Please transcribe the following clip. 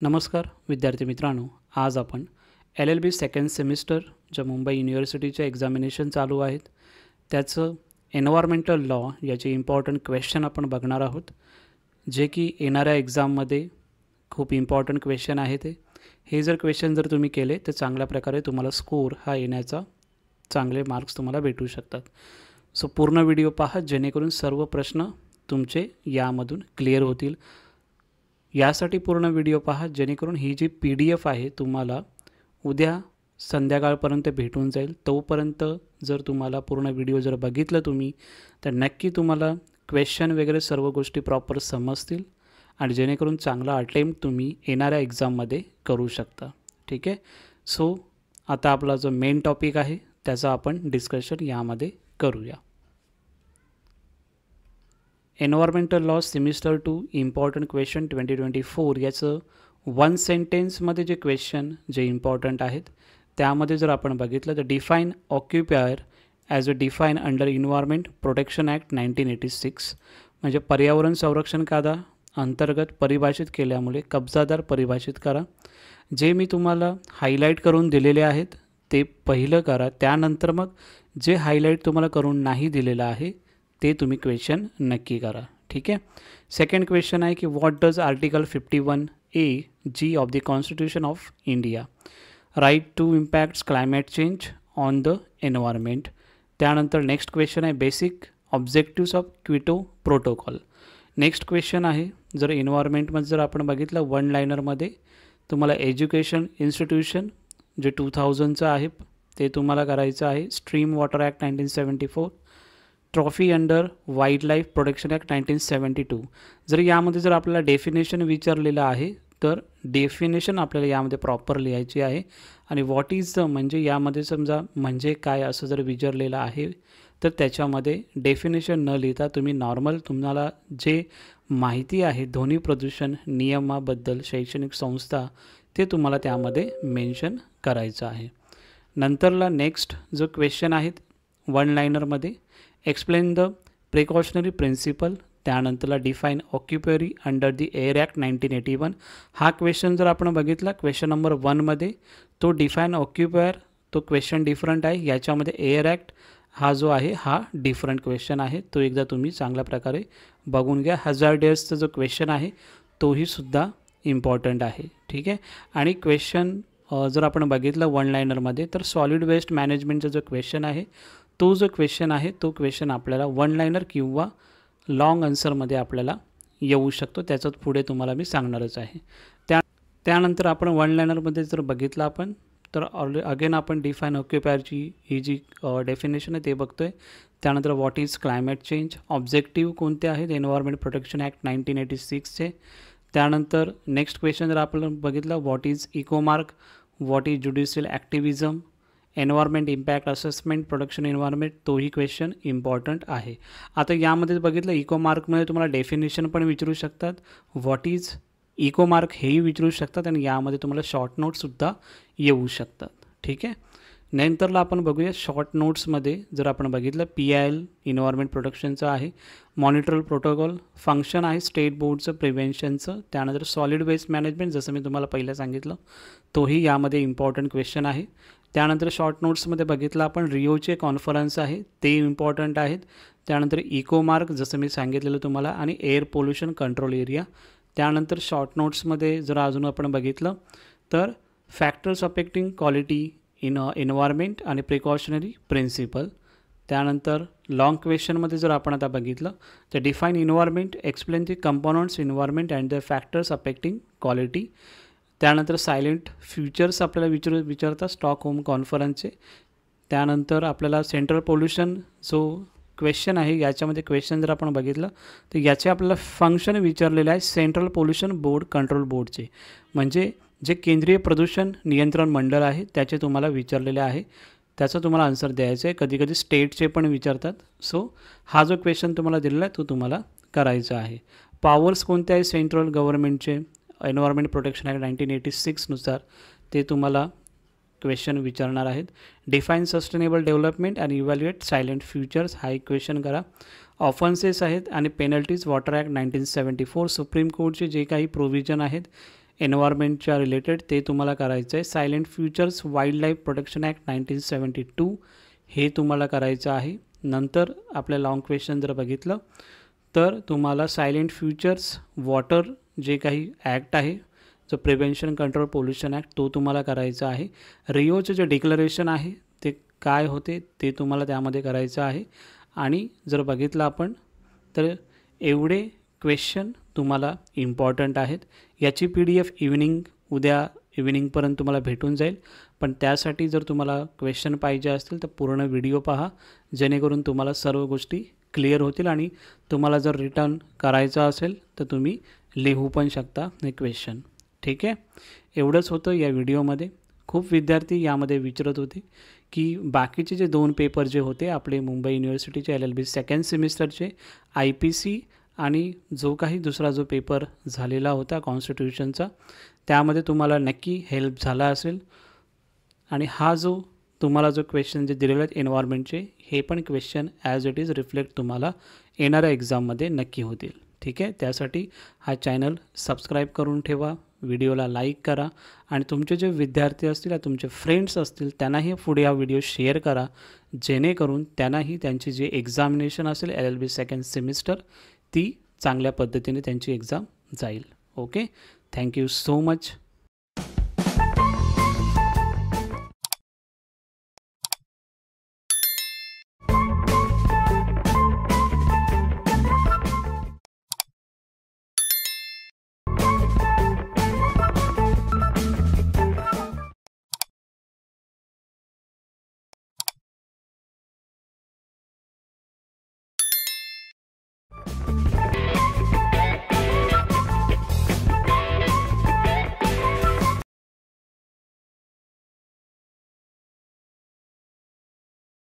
नमस्कार विद्यार्थी मित्रांनो, आज आपण LLB सेकंड सेमिस्टर ज्या मुंबई युनिव्हर्सिटीचे एक्झामिनेशन चालू आहेत त्याचं एन्व्हायरमेंटल लॉ याचे इम्पॉर्टंट क्वेश्चन आपण बघणार आहोत, जे की येणाऱ्या एक्झाममध्ये खूप इम्पॉर्टंट क्वेश्चन आहे. हे जर क्वेश्चन जर तुम्ही केले तर चांगल्या प्रकारे तुम्हाला स्कोर हा येण्याचा चांगले मार्क्स तुम्हाला भेटू शकतात. सो पूर्ण व्हिडिओ पहा जेणेकरून सर्व प्रश्न तुमचे यामधून क्लिअर होतील. यासाठी पूर्ण व्हिडिओ पहा जेणेकरून ही जी PDF आहे तुम्हाला उद्या संध्याकाळपर्यंत भेटून जाईल. तोपर्यंत जर तुम्हाला पूर्ण व्हिडिओ जर बघितलं तुम्ही तर नक्की तुम्हाला क्वेश्चन वगैरे सर्व गोष्टी प्रॉपर समजतील आणि जेणेकरून चांगला अटेम्प्ट तुम्ही येणाऱ्या एक्झाममध्ये करू शकता. ठीक आहे. सो आता आपला जो मेन टॉपिक आहे त्याचा आपण डिस्कशन यामध्ये करूया. Environmental law semester 2 important question 2024 याचं 1 सेंटेन्समध्ये जे क्वेश्चन जे इम्पॉर्टंट आहेत त्यामध्ये जर आपण बघितलं तर define occupier as a define under environment protection act 1986 म्हणजे पर्यावरण संरक्षण कायदा अंतर्गत परिभाषित केल्यामुळे कब्जादार परिभाषित करा. जे मी तुम्हाला हायलाईट करून दिलेले आहेत ते पहिलं करा, त्यानंतर मग जे हायलाईट तुम्हाला करून नाही दिलेलं आहे ते तुम्ही क्वेश्चन नक्की करा. ठीक आहे. सेकंड क्वेश्चन आहे की what does article 51A(G) of the constitution of India right to impacts climate change on the environment. त्यानंतर नेक्स्ट क्वेश्चन आहे basic objectives of Kyoto protocol. Next question आहे जर एन्व्हायरमेंटमध्ये जर आपण बघितलं वन लायनरमध्ये तुम्हाला एज्युकेशन इन्स्टिट्यूशन जे 2000चं आहे ते तुम्हाला करायचं आहे. Stream water act 1974, trophy under wild life protection act 1972. जर यामध्ये जर आपल्याला डेफिनेशन विचारलेलं आहे तर डेफिनेशन आपल्याला यामध्ये प्रॉपर लिहायची आहे आणि व्हॉट इज द म्हणजे यामध्ये समजा म्हणजे काय असं जर विचारलेलं आहे तर त्याच्यामध्ये डेफिनेशन न लिहिता तुम्ही नॉर्मल तुम्हाला जे माहिती आहे ध्वनी प्रदूषण नियमाबद्दल शैक्षणिक संस्था ते तुम्हाला त्यामध्ये मेन्शन करायचं आहे. नंतरला नेक्स्ट जो क्वेश्चन आहेत वन लायनरमध्ये एक्सप्लेन द प्रिकॉशनरी प्रिन्सिपल. त्यानंतरला define occupier under the air act 1981. हा क्वेश्चन जर आपण बघितला क्वेश्चन नंबर 1मध्ये तो डिफाईन ऑक्युपायर तो क्वेश्चन डिफरंट आहे. याच्यामध्ये एअर ॲक्ट हा जो आहे हा डिफरंट क्वेश्चन आहे. तो एकदा तुम्ही चांगल्या प्रकारे बघून घ्या. हजार्डियसचा जो क्वेश्चन आहे तोही सुद्धा इम्पॉर्टंट आहे. ठीक आहे. आणि क्वेश्चन जर आपण बघितलं वन लायनरमध्ये तर सॉलिड वेस्ट मॅनेजमेंटचा जो क्वेश्चन आहे तो जो क्वेश्चन आहे तो क्वेश्चन आपल्याला वन लायनर किंवा लॉंग आन्सरमध्ये आपल्याला येऊ शकतो. त्याच्यात पुढे तुम्हाला मी सांगणारच आहे. त्यानंतर आपण वन लायनरमध्ये जर बघितलं आपण तर अगेन आपण डिफाईन ऑक्युपायरची ही जी डेफिनेशन आहे ते बघतो आहे. त्यानंतर what is climate change, objective कोणते आहेत एन्व्हायरमेंट प्रोटेक्शन ॲक्ट 1986चे. त्यानंतर नेक्स्ट क्वेश्चन जर आपण बघितलं what is Ecomark, what is judicial ॲक्टिव्हिजम, environment impact assessment production environment तोही क्वेश्चन इम्पॉर्टंट आहे. आता यामध्ये बघितलं इकोमार्कमध्ये तुम्हाला डेफिनेशन पण विचारू शकतात, व्हॉट इज इकोमार्क हेही विचारू शकतात आणि यामध्ये तुम्हाला शॉर्ट नोट्ससुद्धा येऊ शकतात. ठीक आहे. नंतरला आपण बघूया शॉर्ट नोट्समध्ये जर आपण बघितलं PIL एन्व्हायरमेंट प्रोटेक्शनचं आहे, मॉनिटरल प्रोटोकॉल, फंक्शन आहे स्टेट बोर्डचं प्रिव्हेन्शनचं. त्यानंतर सॉलिड वेस्ट मॅनेजमेंट जसं मी तुम्हाला पहिलं सांगितलं तोही यामध्ये इम्पॉर्टंट क्वेश्चन आहे. त्यानंतर शॉर्ट नोट्समध्ये बघितलं आपण रिओचे कॉन्फरन्स आहे ते इम्पॉर्टंट आहेत. त्यानंतर इकोमार्क जसं मी सांगितलेलं तुम्हाला आणि एअर पोल्युशन कंट्रोल एरिया. त्यानंतर शॉर्ट नोट्समध्ये जर अजून आपण बघितलं तर factors affecting quality in environment आणि प्रिकॉशनरी प्रिन्सिपल. त्यानंतर लाँग क्वेश्चनमध्ये जर आपण आता बघितलं तर define environment, explain the components environment and the factors affecting quality. त्यानंतर सायलेंट फ्युचर्स आपल्याला विचारतात स्टॉकहोम कॉन्फरन्सचे. त्यानंतर आपल्याला सेंट्रल पोल्युशन जो क्वेश्चन आहे याच्यामध्ये क्वेश्चन जर आपण बघितलं तर याचे आपल्याला फंक्शन विचारलेले आहे सेंट्रल पोल्युशन बोर्ड कंट्रोल बोर्डचे, म्हणजे जे केंद्रीय प्रदूषण नियंत्रण मंडळ आहे त्याचे तुम्हाला विचारलेले आहे. त्याचं तुम्हाला आन्सर द्यायचं आहे. कधीकधी स्टेटचे पण विचारतात. सो हा जो क्वेश्चन तुम्हाला दिलेला आहे तो तुम्हाला करायचा आहे. पॉवर्स कोणते आहे सेंट्रल गव्हर्नमेंटचे एन्व्हायरमेंट प्रोटेक्शन ॲक्ट 1986नुसार ते तुम्हाला क्वेश्चन विचारणार आहेत. डिफाईन सस्टेनेबल डेव्हलपमेंट आणि इव्हॅल्युएट सायलेंट फ्युचर्स हा एक क्वेश्चन करा. ऑफन्सेस आहेत आणि पेनल्टीज वॉटर ॲक्ट 1974 सुप्रीम कोर्टचे जे काही प्रोव्हिजन आहेत एन्व्हायरमेंटच्या रिलेटेड ते तुम्हाला करायचं आहे. Silent futures wild life protection act 1972 हे तुम्हाला करायचं आहे. नंतर आपल्या लॉंग क्वेश्चन जर बघितलं तर तुम्हाला सायलेंट फ्युचर्स वॉटर जे काही ॲक्ट आहे, जो प्रिव्हेन्शन कंट्रोल पोल्युशन ॲक्ट, तो तुम्हाला करायचा आहे. रिओचं जे डिक्लरेशन आहे ते काय होते ते तुम्हाला त्यामध्ये करायचं आहे. आणि जर बघितलं आपण तर एवढे क्वेश्चन तुम्हाला इम्पॉर्टंट आहेत. याची PDF उद्या इव्हिनिंगपर्यंत तुम्हाला भेटून जाईल. पण त्यासाठी जर तुम्हाला क्वेश्चन पाहिजे असतील तर पूर्ण व्हिडिओ पहा, जेणेकरून तुम्हाला सर्व गोष्टी क्लिअर होतील. आणि तुम्हाला जर रिटर्न करायचं असेल तर तुम्ही लिहू पण शकता हे क्वेश्चन. ठीक आहे, एवढंच होतं या व्हिडिओमध्ये. खूप विद्यार्थी यामध्ये विचारत होते की बाकीचे जे 2 पेपर जे होते आपले मुंबई युनिव्हर्सिटीचे LLB सेकंड सेमिस्टरचे IPC आणि जो काही दुसरा जो पेपर झालेला होता कॉन्स्टिट्यूशनचा, त्यामध्ये तुम्हाला नक्की हेल्प झाला असेल. आणि हा जो तुम्हाला जो क्वेश्चन जे दिलेले आहेत एन्व्हायरमेंटचे, हे पण question as it is reflect तुम्हाला येणाऱ्या एक्झाममध्ये नक्की होतील. ठीक आहे, त्यासाठी हा चॅनल सबस्क्राईब करून ठेवा, व्हिडिओला लाईक करा आणि तुमचे जे विद्यार्थी असतील, तुमचे फ्रेंड्स असतील, त्यांनाही पुढे हा व्हिडिओ शेअर करा, जेणेकरून त्यांनाही त्यांची जी एक्झामिनेशन असेल LLB सेकंड सेमिस्टर, ती चांगल्या पद्धतीने त्यांची एक्झाम जाईल. Okay, thank you so much.